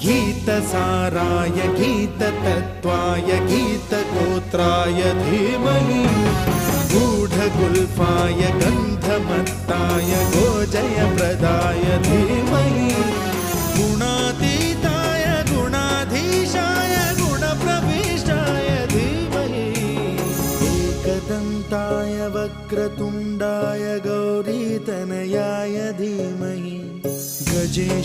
गीतसाराय गीततत्त्वाय गीतगोत्राय धीमहि गूढगुल्फाय गन्धमत्ताय गोजयप्रदाय धीमहि गुणातीताय गुणाधीशाय गुणप्रविष्टाय धीमहि एकदन्ताय वक्रतुण्डाय गौरीतनयाय धीमहि गजेश